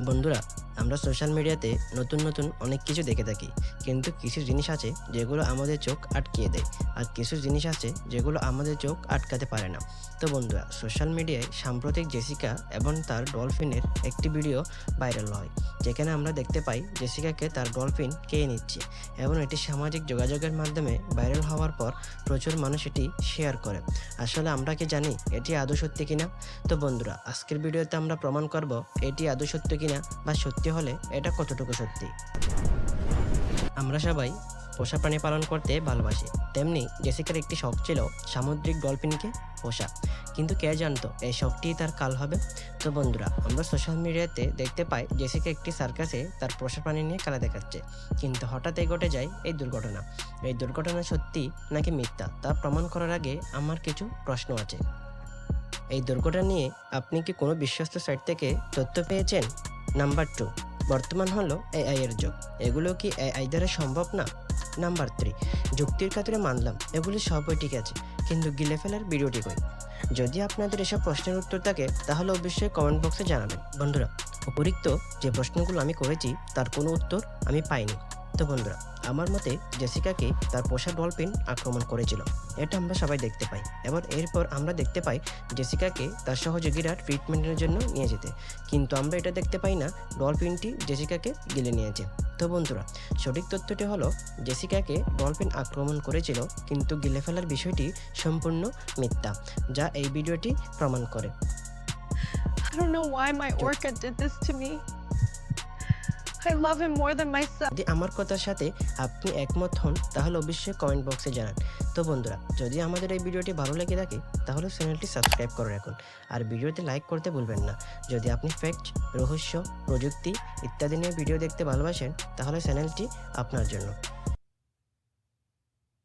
বন্ধুরা, আমরা সোশ্যাল মিডিয়াতে নতুন অনেক কিছু দেখে থাকি। কিন্তু কিছু জিনিস আছে যেগুলো আমাদের চোখ আটকিয়ে দেয়। আর কিছু জিনিস আছে যেগুলো আমাদের চোখ আটকাতে পারে না। তো বন্ধুরা, সোশ্যাল মিডিয়ায় সাম্প্রতিক জেসিকা এবং তার ডলফিনের একটি ভিডিও ভাইরাল হয়। যেখানে আমরা দেখতে পাই জেসিকাকে তার ডলফিন খেয়ে নিচ্ছে এবং এটি সামাজিক যোগাযোগের মাধ্যমে ভাইরাল হওয়ার পর প্রচুর মানুষ এটি শেয়ার করে। আসলে আমরা কি জানি এটি আদৌ সত্যি কিনা? তো বন্ধুরা, আজকের ভিডিওতে আমরা প্রমাণ করব এটি আদৌ সত্য কিনা বা সত্যি হলে এটা কতটুকু সত্যি। আমরা সবাই পোষা প্রাণী পালন করতে ভালোবাসি, তেমনি জেসিকার একটি শখ ছিল সামুদ্রিক ডলফিনকে পোষা। কিন্তু কে জানতো এই শখটি তার কাল হবে। তো বন্ধুরা, আমরা সোশ্যাল মিডিয়াতে দেখতে পাই জেসিকা একটি সার্কাসে তার পোষা প্রাণী নিয়ে খেলা দেখাচ্ছে। কিন্তু হঠাৎই ঘটে যায় এই দুর্ঘটনা। এই দুর্ঘটনা সত্যি নাকি মিথ্যা তা প্রমাণ করার আগে আমার কিছু প্রশ্ন আছে। এই দুর্ঘটনা নিয়ে আপনি কি কোনো বিশ্বস্ত সাইট থেকে তথ্য পেয়েছেন? নাম্বার 2, বর্তমান হলো এআই এর যুগ, এগুলো কি এআই দ্বারা সম্ভব না? নাম্বার 3, যুক্তির খাতিরে মানলাম এগুলি সবই ঠিক আছে, কিন্তু গিলে ফেলার ভিডিওটি কই? যদি আপনাদের এসব প্রশ্নের উত্তর থাকে তাহলে অবশ্যই কমেন্ট বক্সে জানাবেন। বন্ধুরা, উপরিক্ত যে প্রশ্নগুলো আমি করেছি তার কোনো উত্তর আমি পাইনি। তো বন্ধুরা, আমার মতে জেসিকাকে তার পোষা ডলফিন আক্রমণ করেছিল, এটা আমরা সবাই দেখতে পাই। এবার এরপর আমরা দেখতে পাই জেসিকাকে তার সহযোগীরা ট্রিটমেন্টের জন্য নিয়ে যেতে, কিন্তু আমরা এটা দেখতে পাই না ডলফিনটি জেসিকাকে গিলে নিয়েছে। তো বন্ধুরা, সঠিক তথ্যটি হলো জেসিকাকে ডলফিন আক্রমণ করেছিল, কিন্তু গিলে ফেলার বিষয়টি সম্পূর্ণ মিথ্যা, যা এই ভিডিওটি প্রমাণ করে। I don't know why my orca did this to me. I love him more than myself. যদি আমার কথার সাথে আপনি একমত হন তাহলে অবশ্যই কমেন্ট বক্সে জানান। তো বন্ধুরা, যদি আমাদের এই ভিডিওটি ভালো লেগে থাকে তাহলে চ্যানেলটি সাবস্ক্রাইব করে রাখুন আর ভিডিওতে লাইক করতে ভুলবেন না। যদি আপনি ফ্যাক্ট, রহস্য, প্রযুক্তি ইত্যাদি নিয়ে ভিডিও দেখতে ভালোবাসেন তাহলে চ্যানেলটি আপনার জন্য।